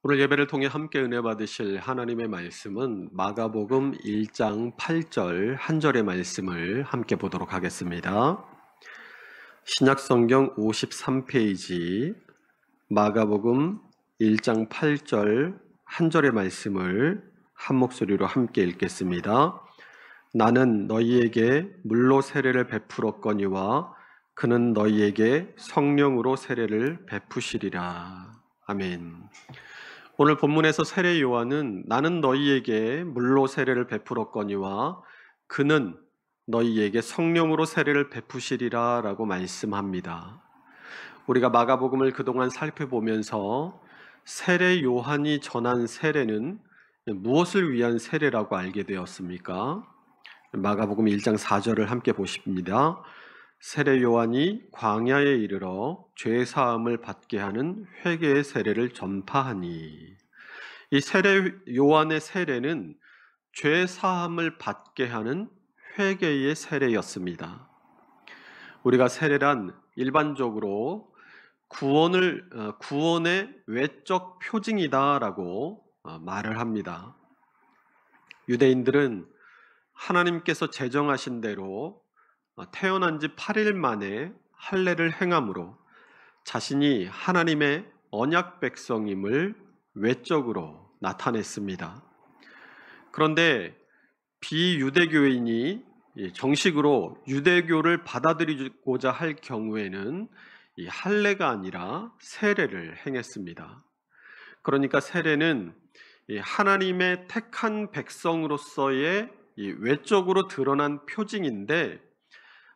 오늘 예배를 통해 함께 은혜 받으실 하나님의 말씀은 마가복음 1장 8절 한 절의 말씀을 함께 보도록 하겠습니다. 신약성경 53페이지 마가복음 1장 8절 한 절의 말씀을 한 목소리로 함께 읽겠습니다. 나는 너희에게 물로 세례를 베풀었거니와 그는 너희에게 성령으로 세례를 베푸시리라. 아멘. 오늘 본문에서 세례 요한은 나는 너희에게 물로 세례를 베풀었거니와 그는 너희에게 성령으로 세례를 베푸시리라 라고 말씀합니다. 우리가 마가복음을 그동안 살펴보면서 세례 요한이 전한 세례는 무엇을 위한 세례라고 알게 되었습니까? 마가복음 1장 4절을 함께 보십니다. 세례 요한이 광야에 이르러 죄 사함을 받게 하는 회개의 세례를 전파하니, 이 세례 요한의 세례는 죄 사함을 받게 하는 회개의 세례였습니다. 우리가 세례란 일반적으로 구원의 외적 표징이다라고 말을 합니다. 유대인들은 하나님께서 제정하신 대로 태어난 지 8일 만에 할례를 행함으로 자신이 하나님의 언약 백성임을 외적으로 나타냈습니다. 그런데 비유대교인이 정식으로 유대교를 받아들이고자 할 경우에는 이 할례가 아니라 세례를 행했습니다. 그러니까 세례는 하나님의 택한 백성으로서의 외적으로 드러난 표징인데,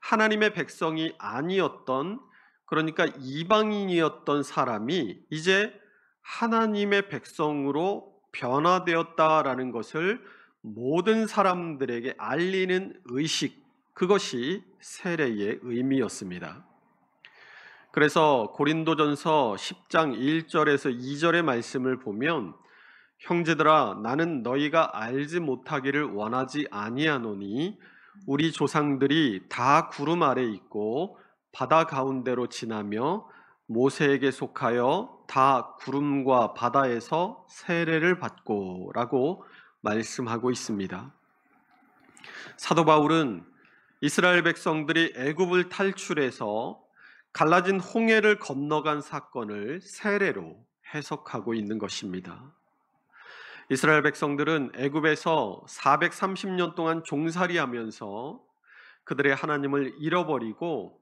하나님의 백성이 아니었던, 그러니까 이방인이었던 사람이 이제 하나님의 백성으로 변화되었다라는 것을 모든 사람들에게 알리는 의식, 그것이 세례의 의미였습니다. 그래서 고린도전서 10장 1절에서 2절의 말씀을 보면, 형제들아 나는 너희가 알지 못하기를 원하지 아니하노니 우리 조상들이 다 구름 아래 있고 바다 가운데로 지나며 모세에게 속하여 다 구름과 바다에서 세례를 받고 라고 말씀하고 있습니다. 사도 바울은 이스라엘 백성들이 애굽을 탈출해서 갈라진 홍해를 건너간 사건을 세례로 해석하고 있는 것입니다. 이스라엘 백성들은 애굽에서 430년 동안 종살이하면서 그들의 하나님을 잃어버리고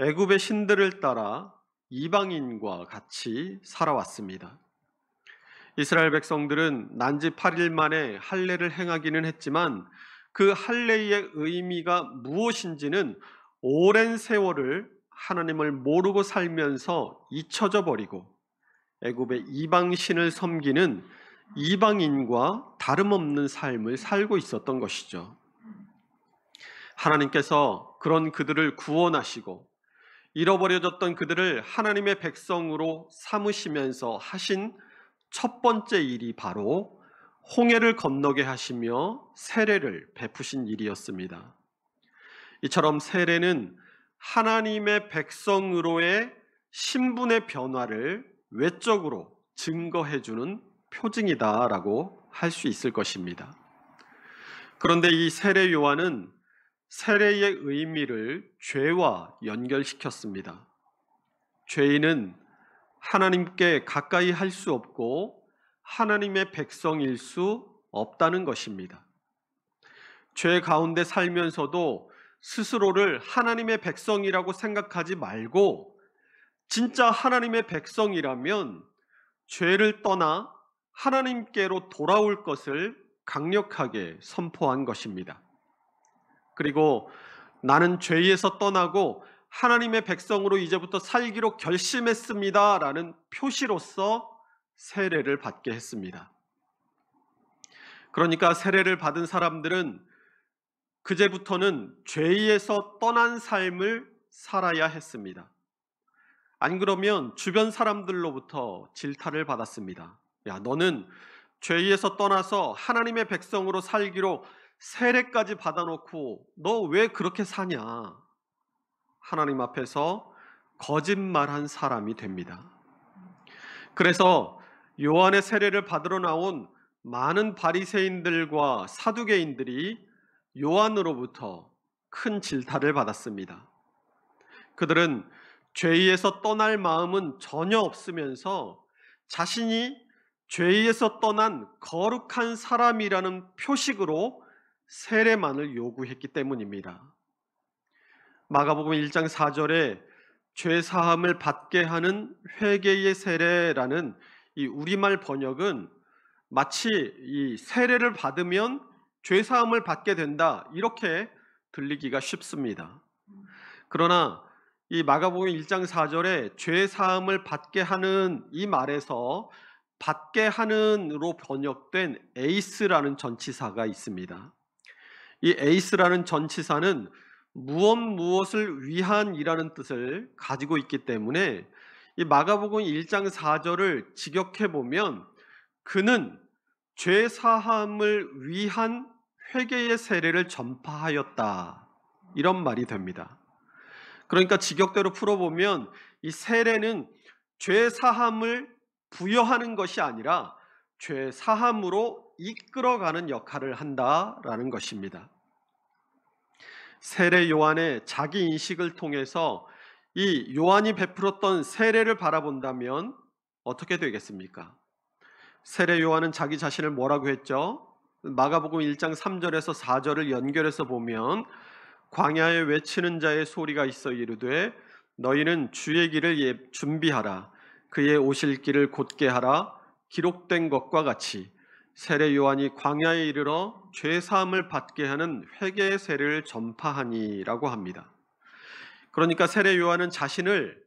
애굽의 신들을 따라 이방인과 같이 살아왔습니다. 이스라엘 백성들은 난지 8일 만에 할례를 행하기는 했지만 그 할례의 의미가 무엇인지는 오랜 세월을 하나님을 모르고 살면서 잊혀져 버리고 애굽의 이방신을 섬기는 이방인과 다름없는 삶을 살고 있었던 것이죠. 하나님께서 그런 그들을 구원하시고 잃어버려졌던 그들을 하나님의 백성으로 삼으시면서 하신 첫 번째 일이 바로 홍해를 건너게 하시며 세례를 베푸신 일이었습니다. 이처럼 세례는 하나님의 백성으로의 신분의 변화를 외적으로 증거해주는 표징이다라고 할 수 있을 것입니다. 그런데 이 세례 요한은 세례의 의미를 죄와 연결시켰습니다. 죄인은 하나님께 가까이 할 수 없고 하나님의 백성일 수 없다는 것입니다. 죄 가운데 살면서도 스스로를 하나님의 백성이라고 생각하지 말고 진짜 하나님의 백성이라면 죄를 떠나 하나님께로 돌아올 것을 강력하게 선포한 것입니다. 그리고 나는 죄에서 떠나고 하나님의 백성으로 이제부터 살기로 결심했습니다 라는 표시로서 세례를 받게 했습니다. 그러니까 세례를 받은 사람들은 그제부터는 죄에서 떠난 삶을 살아야 했습니다. 안 그러면 주변 사람들로부터 질타를 받았습니다. 야, 너는 죄에서 떠나서 하나님의 백성으로 살기로 세례까지 받아놓고 너 왜 그렇게 사냐? 하나님 앞에서 거짓말한 사람이 됩니다. 그래서 요한의 세례를 받으러 나온 많은 바리새인들과 사두개인들이 요한으로부터 큰 질타를 받았습니다. 그들은 죄에서 떠날 마음은 전혀 없으면서 자신이 죄에서 떠난 거룩한 사람이라는 표식으로 세례만을 요구했기 때문입니다. 마가복음 1장 4절에 죄 사함을 받게 하는 회개의 세례라는 이 우리말 번역은 마치 이 세례를 받으면 죄 사함을 받게 된다 이렇게 들리기가 쉽습니다. 그러나 이 마가복음 1장 4절에 죄 사함을 받게 하는 이 말에서 받게 하는으로 번역된 에이스라는 전치사가 있습니다. 이 에이스라는 전치사는 무엇을 위한이라는 뜻을 가지고 있기 때문에 이 마가복음 1장 4절을 직역해 보면 그는 죄 사함을 위한 회개의 세례를 전파하였다 이런 말이 됩니다. 그러니까 직역대로 풀어보면 이 세례는 죄 사함을 부여하는 것이 아니라 죄 사함으로 이끌어가는 역할을 한다라는 것입니다. 세례 요한의 자기 인식을 통해서 이 요한이 베풀었던 세례를 바라본다면 어떻게 되겠습니까? 세례 요한은 자기 자신을 뭐라고 했죠? 마가복음 1장 3절에서 4절을 연결해서 보면 광야에 외치는 자의 소리가 있어 이르되 너희는 주의 길을 준비하라 그의 오실 길을 곧게 하라 기록된 것과 같이 세례 요한이 광야에 이르러 죄 사함을 받게 하는 회개의 세례를 전파하니라고 합니다. 그러니까 세례 요한은 자신을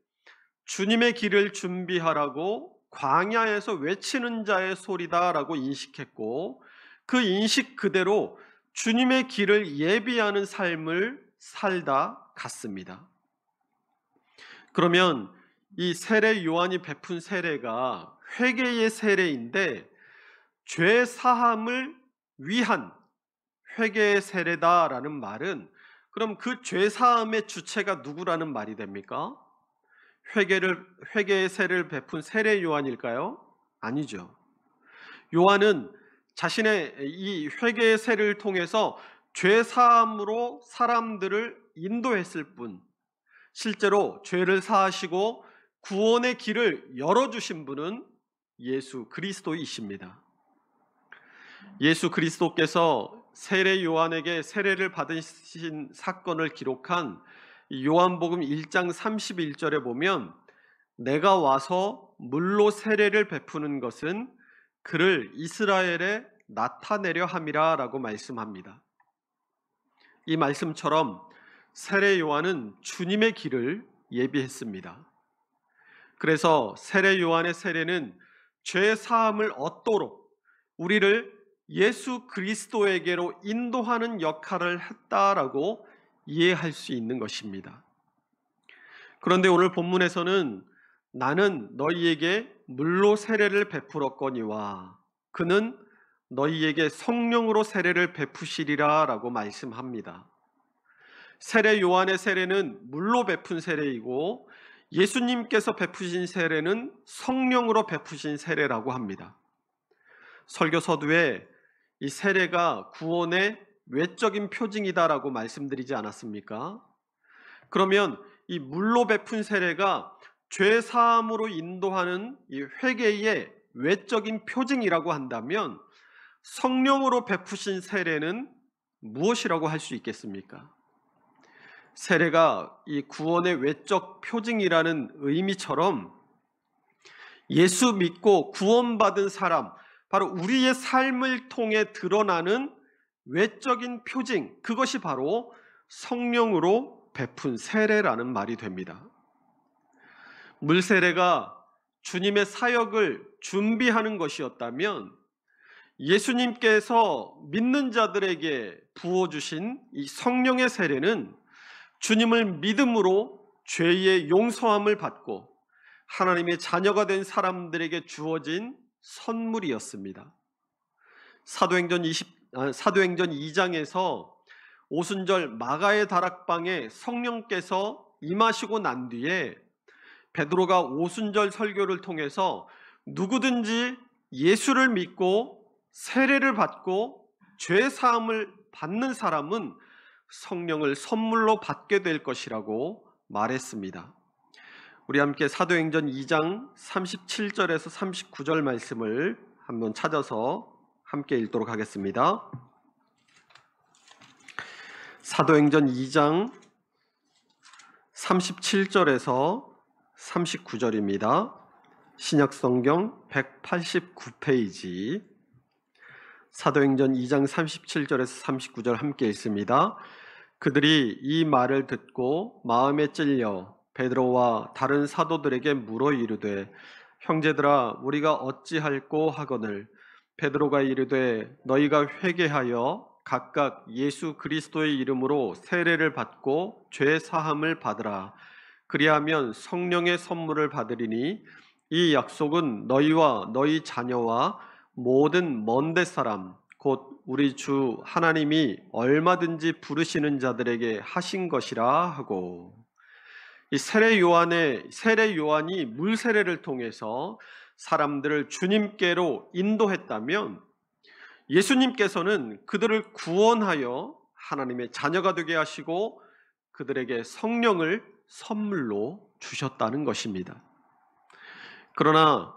주님의 길을 준비하라고 광야에서 외치는 자의 소리다라고 인식했고 그 인식 그대로 주님의 길을 예비하는 삶을 살다 갔습니다. 그러면 이 세례 요한이 베푼 세례가 회개의 세례인데 죄 사함을 위한 회개의 세례다라는 말은 그럼 그 죄 사함의 주체가 누구라는 말이 됩니까? 회개의 세례를 베푼 세례 요한일까요? 아니죠. 요한은 자신의 이 회개의 세례를 통해서 죄 사함으로 사람들을 인도했을 뿐 실제로 죄를 사하시고 구원의 길을 열어주신 분은 예수 그리스도이십니다. 예수 그리스도께서 세례 요한에게 세례를 받으신 사건을 기록한 요한복음 1장 31절에 보면 내가 와서 물로 세례를 베푸는 것은 그를 이스라엘에 나타내려 함이라 라고 말씀합니다. 이 말씀처럼 세례 요한은 주님의 길을 예비했습니다. 그래서 세례 요한의 세례는 죄 사함을 얻도록 우리를 예수 그리스도에게로 인도하는 역할을 했다라고 이해할 수 있는 것입니다. 그런데 오늘 본문에서는 나는 너희에게 물로 세례를 베풀었거니와 그는 너희에게 성령으로 세례를 베푸시리라 라고 말씀합니다. 세례 요한의 세례는 물로 베푼 세례이고 예수님께서 베푸신 세례는 성령으로 베푸신 세례라고 합니다. 설교 서두에 이 세례가 구원의 외적인 표징이다라고 말씀드리지 않았습니까? 그러면 이 물로 베푼 세례가 죄 사함으로 인도하는 이 회개의 외적인 표징이라고 한다면 성령으로 베푸신 세례는 무엇이라고 할 수 있겠습니까? 세례가 이 구원의 외적 표징이라는 의미처럼 예수 믿고 구원받은 사람, 바로 우리의 삶을 통해 드러나는 외적인 표징, 그것이 바로 성령으로 베푼 세례라는 말이 됩니다. 물세례가 주님의 사역을 준비하는 것이었다면 예수님께서 믿는 자들에게 부어주신 이 성령의 세례는 주님을 믿음으로 죄의 용서함을 받고 하나님의 자녀가 된 사람들에게 주어진 선물이었습니다. 사도행전 2장에서 오순절 마가의 다락방에 성령께서 임하시고 난 뒤에 베드로가 오순절 설교를 통해서 누구든지 예수를 믿고 세례를 받고 죄 사함을 받는 사람은 성령을 선물로 받게 될 것이라고 말했습니다. 우리 함께 사도행전 2장 37절에서 39절 말씀을 한번 찾아서 함께 읽도록 하겠습니다. 사도행전 2장 37절에서 39절입니다. 신약성경 189페이지 사도행전 2장 37절에서 39절 함께 읽습니다. 그들이 이 말을 듣고 마음에 찔려 베드로와 다른 사도들에게 물어 이르되 형제들아 우리가 어찌할꼬 하거늘 베드로가 이르되 너희가 회개하여 각각 예수 그리스도의 이름으로 세례를 받고 죄 사함을 받으라. 그리하면 성령의 선물을 받으리니 이 약속은 너희와 너희 자녀와 모든 먼데 사람 곧 우리 주 하나님이 얼마든지 부르시는 자들에게 하신 것이라 하고, 이 세례 요한이 물 세례를 통해서 사람들을 주님께로 인도했다면 예수님께서는 그들을 구원하여 하나님의 자녀가 되게 하시고 그들에게 성령을 선물로 주셨다는 것입니다. 그러나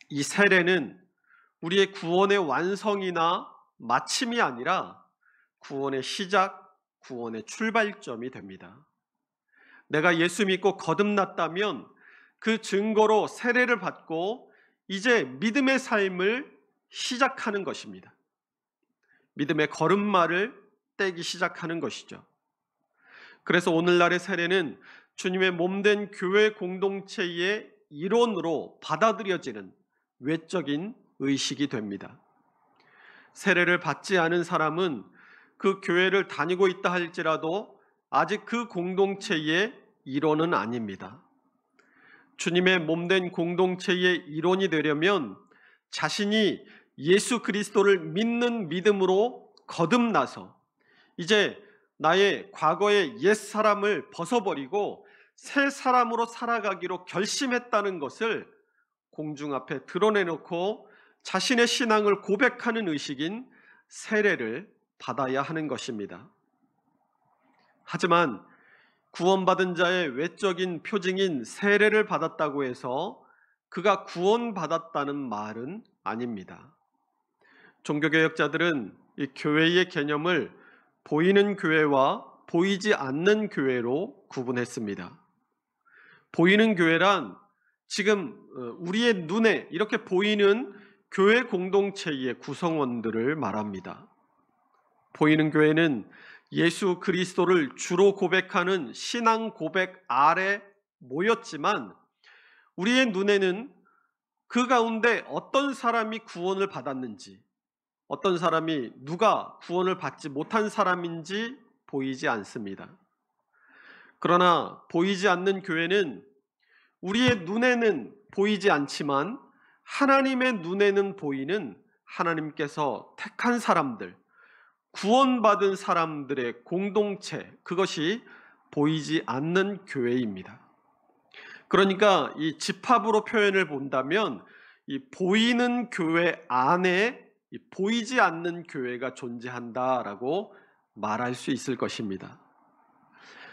이 세례는 우리의 구원의 완성이나 마침이 아니라 구원의 시작, 구원의 출발점이 됩니다. 내가 예수 믿고 거듭났다면 그 증거로 세례를 받고 이제 믿음의 삶을 시작하는 것입니다. 믿음의 걸음마를 떼기 시작하는 것이죠. 그래서 오늘날의 세례는 주님의 몸된 교회 공동체의 일원으로 받아들여지는 외적인 의식이 됩니다. 세례를 받지 않은 사람은 그 교회를 다니고 있다 할지라도 아직 그 공동체의 일원은 아닙니다. 주님의 몸된 공동체의 일원이 되려면 자신이 예수 그리스도를 믿는 믿음으로 거듭나서 이제 나의 과거의 옛사람을 벗어버리고 새 사람으로 살아가기로 결심했다는 것을 공중 앞에 드러내놓고 자신의 신앙을 고백하는 의식인 세례를 받아야 하는 것입니다. 하지만 구원받은 자의 외적인 표징인 세례를 받았다고 해서 그가 구원받았다는 말은 아닙니다. 종교개혁자들은 이 교회의 개념을 보이는 교회와 보이지 않는 교회로 구분했습니다. 보이는 교회란 지금 우리의 눈에 이렇게 보이는 교회 공동체의 구성원들을 말합니다. 보이는 교회는 예수 그리스도를 주로 고백하는 신앙 고백 아래 모였지만 우리의 눈에는 그 가운데 어떤 사람이 구원을 받았는지, 어떤 사람이 누가 구원을 받지 못한 사람인지 보이지 않습니다. 그러나 보이지 않는 교회는 우리의 눈에는 보이지 않지만 하나님의 눈에는 보이는 하나님께서 택한 사람들, 구원받은 사람들의 공동체, 그것이 보이지 않는 교회입니다. 그러니까 이 집합으로 표현을 본다면 이 보이는 교회 안에 이 보이지 않는 교회가 존재한다라고 말할 수 있을 것입니다.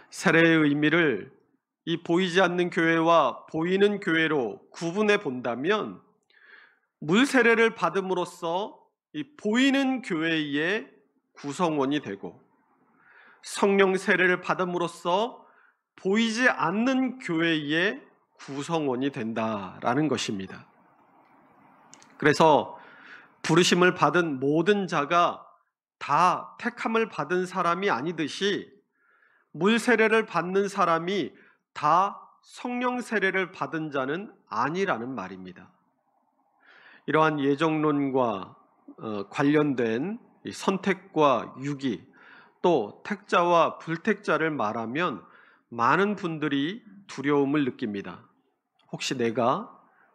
세례의 의미를 이 보이지 않는 교회와 보이는 교회로 구분해 본다면 물 세례를 받음으로써 이 보이는 교회의 구성원이 되고 성령 세례를 받음으로써 보이지 않는 교회의 구성원이 된다라는 것입니다. 그래서 부르심을 받은 모든 자가 다 택함을 받은 사람이 아니듯이 물 세례를 받는 사람이 다 성령 세례를 받은 자는 아니라는 말입니다. 이러한 예정론과 관련된 선택과 유기, 또 택자와 불택자를 말하면 많은 분들이 두려움을 느낍니다. 혹시 내가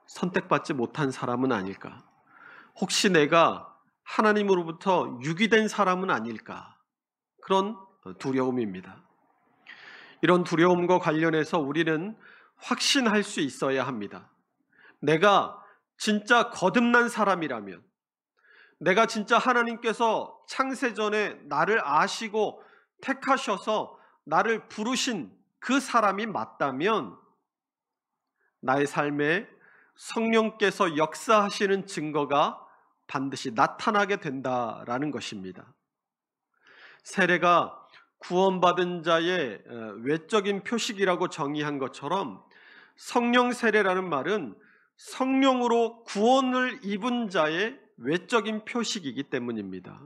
선택받지 못한 사람은 아닐까? 혹시 내가 하나님으로부터 유기된 사람은 아닐까? 그런 두려움입니다. 이런 두려움과 관련해서 우리는 확신할 수 있어야 합니다. 내가 진짜 거듭난 사람이라면, 내가 진짜 하나님께서 창세전에 나를 아시고 택하셔서 나를 부르신 그 사람이 맞다면 나의 삶에 성령께서 역사하시는 증거가 반드시 나타나게 된다라는 것입니다. 세례가 구원받은 자의 외적인 표식이라고 정의한 것처럼 성령 세례라는 말은 성령으로 구원을 입은 자의 외적인 표식이기 때문입니다.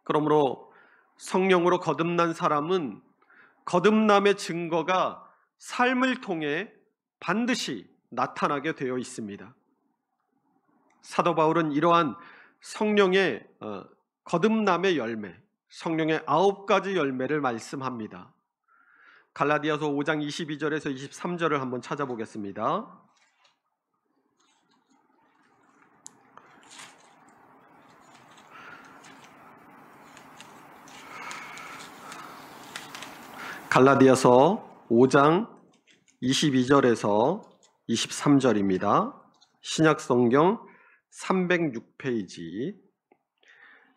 그러므로 성령으로 거듭난 사람은 거듭남의 증거가 삶을 통해 반드시 나타나게 되어 있습니다. 사도 바울은 이러한 성령의 거듭남의 열매, 성령의 9가지 열매를 말씀합니다. 갈라디아서 5장 22절에서 23절을 한번 찾아보겠습니다. 갈라디아서 5장 22절에서 23절입니다. 신약성경 306페이지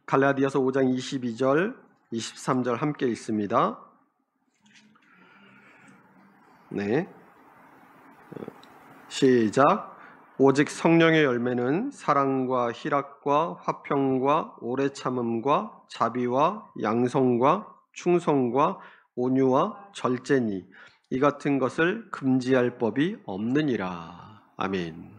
갈라디아서 5장 22절, 23절 함께 읽습니다. 네, 시작. 오직 성령의 열매는 사랑과 희락과 화평과 오래 참음과 자비와 양성과 충성과 온유와 절제니 이 같은 것을 금지할 법이 없느니라. 아멘.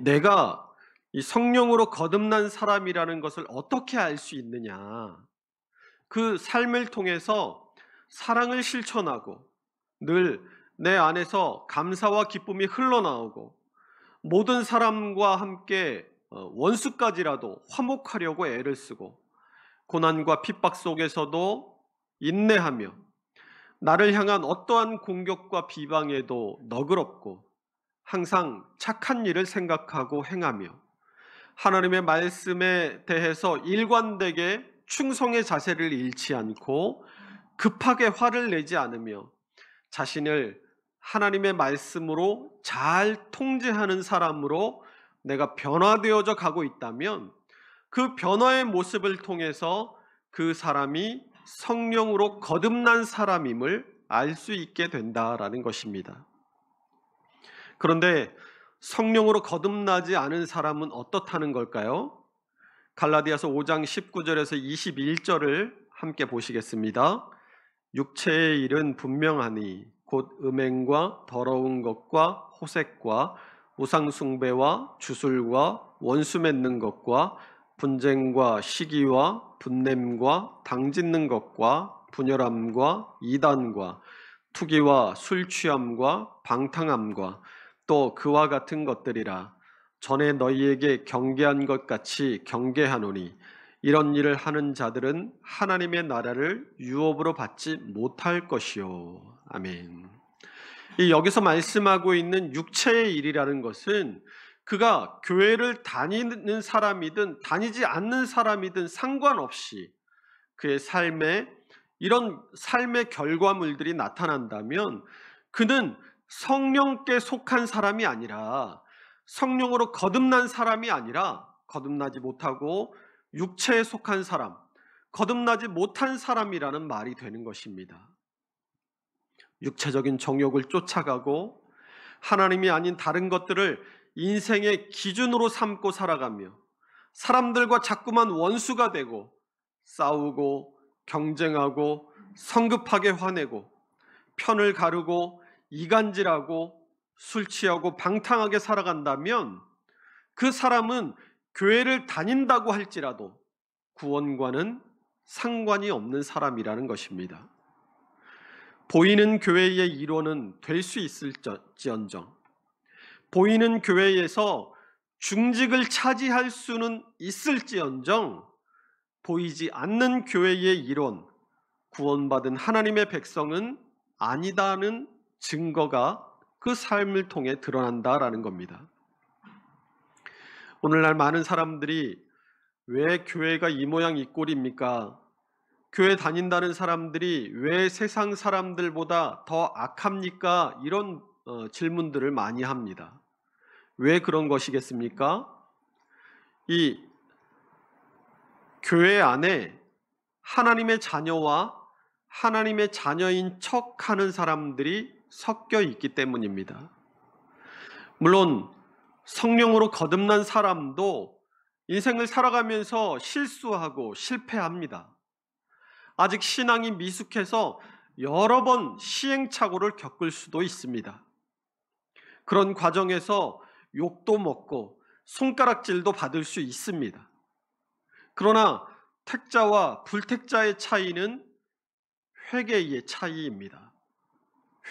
내가 이 성령으로 거듭난 사람이라는 것을 어떻게 알 수 있느냐? 그 삶을 통해서 사랑을 실천하고 늘 내 안에서 감사와 기쁨이 흘러나오고 모든 사람과 함께 원수까지라도 화목하려고 애를 쓰고 고난과 핍박 속에서도 인내하며 나를 향한 어떠한 공격과 비방에도 너그럽고 항상 착한 일을 생각하고 행하며 하나님의 말씀에 대해서 일관되게 충성의 자세를 잃지 않고 급하게 화를 내지 않으며 자신을 하나님의 말씀으로 잘 통제하는 사람으로 내가 변화되어져 가고 있다면 그 변화의 모습을 통해서 그 사람이 성령으로 거듭난 사람임을 알 수 있게 된다라는 것입니다. 그런데 성령으로 거듭나지 않은 사람은 어떻다는 걸까요? 갈라디아서 5장 19절에서 21절을 함께 보시겠습니다. 육체의 일은 분명하니 곧 음행과 더러운 것과 호색과 우상숭배와 주술과 원수 맺는 것과 분쟁과 시기와 분냄과 당짓는 것과 분열함과 이단과 투기와 술 취함과 방탕함과 또 그와 같은 것들이라. 전에 너희에게 경계한 것 같이 경계하노니 이런 일을 하는 자들은 하나님의 나라를 유업으로 받지 못할 것이요. 아멘. 여기서 말씀하고 있는 육체의 일이라는 것은 그가 교회를 다니는 사람이든 다니지 않는 사람이든 상관없이 그의 삶에 이런 삶의 결과물들이 나타난다면 그는 성령께 속한 사람이 아니라 성령으로 거듭난 사람이 아니라 거듭나지 못하고 육체에 속한 사람, 거듭나지 못한 사람이라는 말이 되는 것입니다. 육체적인 정욕을 쫓아가고 하나님이 아닌 다른 것들을 인생의 기준으로 삼고 살아가며 사람들과 자꾸만 원수가 되고 싸우고 경쟁하고 성급하게 화내고 편을 가르고 이간질하고 술 취하고 방탕하게 살아간다면 그 사람은 교회를 다닌다고 할지라도 구원과는 상관이 없는 사람이라는 것입니다. 보이는 교회의 일원은 될 수 있을지언정 보이는 교회에서 중직을 차지할 수는 있을지언정 보이지 않는 교회의 일원, 구원받은 하나님의 백성은 아니다는 증거가 그 삶을 통해 드러난다라는 겁니다. 오늘날 많은 사람들이 왜 교회가 이 모양 이 꼴입니까? 교회 다닌다는 사람들이 왜 세상 사람들보다 더 악합니까? 이런 질문들을 많이 합니다. 왜 그런 것이겠습니까? 이 교회 안에 하나님의 자녀와 하나님의 자녀인 척하는 사람들이 섞여 있기 때문입니다. 물론 성령으로 거듭난 사람도 인생을 살아가면서 실수하고 실패합니다. 아직 신앙이 미숙해서 여러 번 시행착오를 겪을 수도 있습니다. 그런 과정에서 욕도 먹고 손가락질도 받을 수 있습니다. 그러나 택자와 불택자의 차이는 회개의 차이입니다.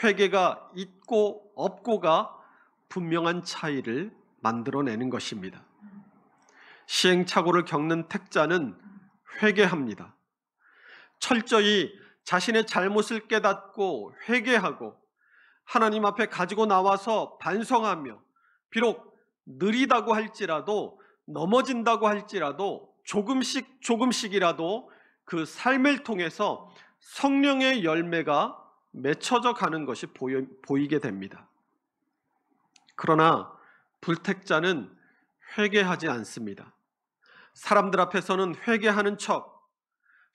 회개가 있고 없고가 분명한 차이를 만들어내는 것입니다. 시행착오를 겪는 택자는 회개합니다. 철저히 자신의 잘못을 깨닫고 회개하고 하나님 앞에 가지고 나와서 반성하며 비록 느리다고 할지라도 넘어진다고 할지라도 조금씩이라도 그 삶을 통해서 성령의 열매가 맺혀져 가는 것이 보이게 됩니다. 그러나 불택자는 회개하지 않습니다. 사람들 앞에서는 회개하는 척,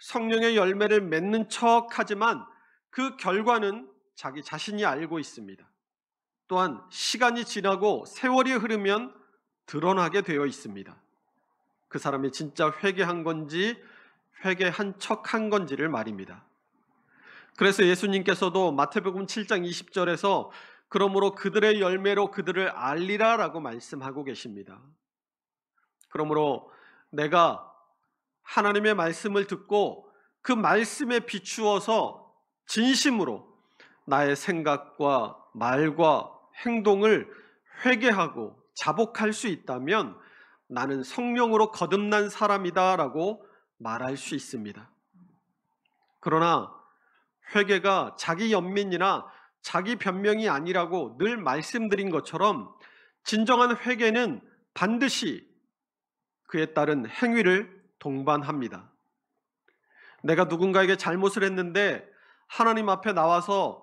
성령의 열매를 맺는 척 하지만 그 결과는 자기 자신이 알고 있습니다. 또한 시간이 지나고 세월이 흐르면 드러나게 되어 있습니다. 그 사람이 진짜 회개한 건지 회개한 척한 건지를 말입니다. 그래서 예수님께서도 마태복음 7장 20절에서 그러므로 그들의 열매로 그들을 알리라 라고 말씀하고 계십니다. 그러므로 내가 하나님의 말씀을 듣고 그 말씀에 비추어서 진심으로 나의 생각과 말과 행동을 회개하고 자복할 수 있다면 나는 성령으로 거듭난 사람이다 라고 말할 수 있습니다. 그러나 회개가 자기 연민이나 자기 변명이 아니라고 늘 말씀드린 것처럼 진정한 회개는 반드시 그에 따른 행위를 동반합니다. 내가 누군가에게 잘못을 했는데 하나님 앞에 나와서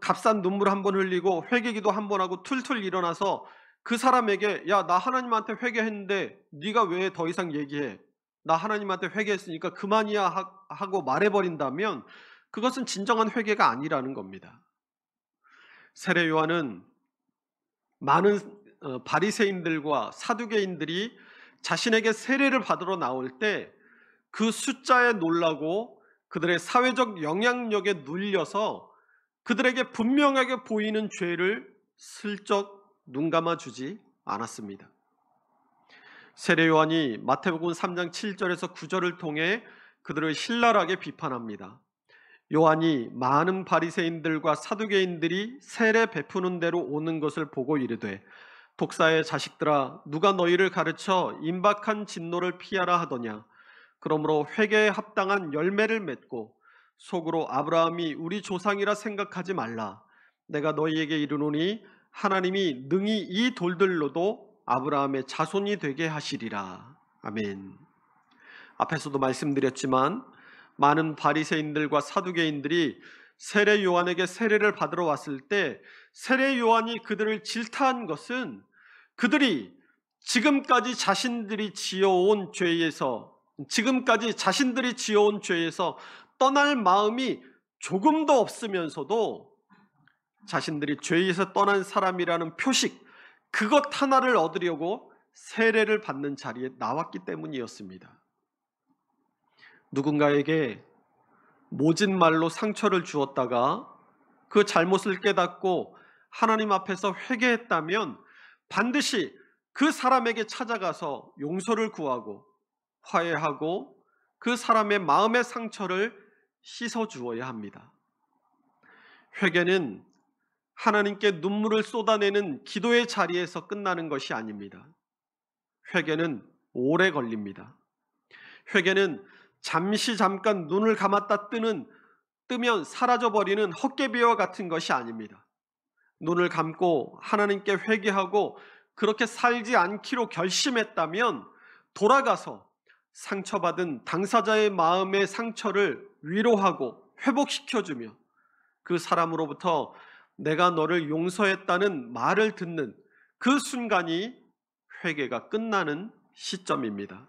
값싼 눈물 한 번 흘리고 회개기도 한 번 하고 툴툴 일어나서 그 사람에게 야, 나 하나님한테 회개했는데 네가 왜 더 이상 얘기해? 나 하나님한테 회개했으니까 그만이야 하고 말해버린다면 그것은 진정한 회개가 아니라는 겁니다. 세례 요한은 많은 바리새인들과 사두개인들이 자신에게 세례를 받으러 나올 때 그 숫자에 놀라고 그들의 사회적 영향력에 눌려서 그들에게 분명하게 보이는 죄를 슬쩍 눈감아 주지 않았습니다. 세례 요한이 마태복음 3장 7절에서 9절을 통해 그들을 신랄하게 비판합니다. 요한이 많은 바리새인들과 사두개인들이 세례 베푸는 대로 오는 것을 보고 이르되 독사의 자식들아 누가 너희를 가르쳐 임박한 진노를 피하라 하더냐. 그러므로 회개에 합당한 열매를 맺고 속으로 아브라함이 우리 조상이라 생각하지 말라. 내가 너희에게 이르노니 하나님이 능히 이 돌들로도 아브라함의 자손이 되게 하시리라. 아멘. 앞에서도 말씀드렸지만 많은 바리새인들과 사두개인들이 세례 요한에게 세례를 받으러 왔을 때 세례 요한이 그들을 질타한 것은 그들이 지금까지 자신들이 지어온 죄에서 떠날 마음이 조금도 없으면서도 자신들이 죄에서 떠난 사람이라는 표식, 그것 하나를 얻으려고 세례를 받는 자리에 나왔기 때문이었습니다. 누군가에게 모진 말로 상처를 주었다가 그 잘못을 깨닫고 하나님 앞에서 회개했다면 반드시 그 사람에게 찾아가서 용서를 구하고 화해하고 그 사람의 마음의 상처를 씻어주어야 합니다. 회개는 하나님께 눈물을 쏟아내는 기도의 자리에서 끝나는 것이 아닙니다. 회개는 오래 걸립니다. 회개는 잠깐 눈을 감았다 뜨면 사라져버리는 헛개비와 같은 것이 아닙니다. 눈을 감고 하나님께 회개하고 그렇게 살지 않기로 결심했다면 돌아가서 상처받은 당사자의 마음의 상처를 위로하고 회복시켜주며 그 사람으로부터 내가 너를 용서했다는 말을 듣는 그 순간이 회개가 끝나는 시점입니다.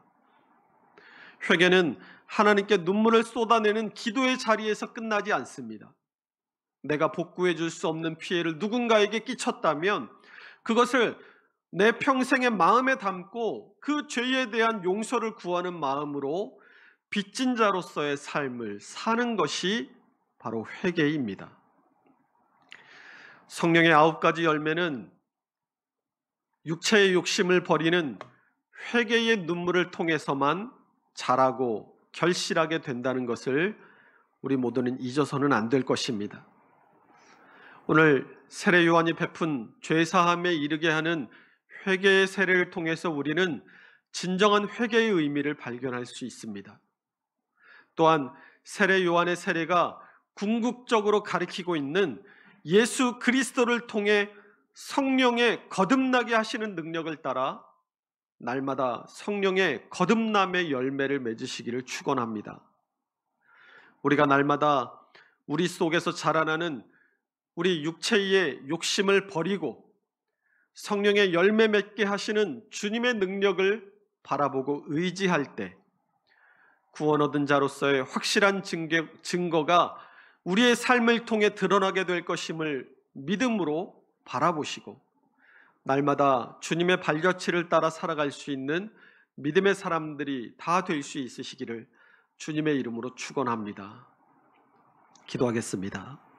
회개는 하나님께 눈물을 쏟아내는 기도의 자리에서 끝나지 않습니다. 내가 복구해 줄 수 없는 피해를 누군가에게 끼쳤다면 그것을 내 평생의 마음에 담고 그 죄에 대한 용서를 구하는 마음으로 빚진 자로서의 삶을 사는 것이 바로 회개입니다. 성령의 9가지 열매는 육체의 욕심을 버리는 회개의 눈물을 통해서만 자라고 결실하게 된다는 것을 우리 모두는 잊어서는 안 될 것입니다. 오늘 세례 요한이 베푼 죄사함에 이르게 하는 회개의 세례를 통해서 우리는 진정한 회개의 의미를 발견할 수 있습니다. 또한 세례 요한의 세례가 궁극적으로 가리키고 있는 예수 그리스도를 통해 성령의 거듭나게 하시는 능력을 따라 날마다 성령의 거듭남의 열매를 맺으시기를 축원합니다. 우리가 날마다 우리 속에서 자라나는 우리 육체의 욕심을 버리고 성령의 열매 맺게 하시는 주님의 능력을 바라보고 의지할 때 구원 얻은 자로서의 확실한 증거가 우리의 삶을 통해 드러나게 될 것임을 믿음으로 바라보시고 날마다 주님의 발자취를 따라 살아갈 수 있는 믿음의 사람들이 다 될 수 있으시기를 주님의 이름으로 축원합니다. 기도하겠습니다.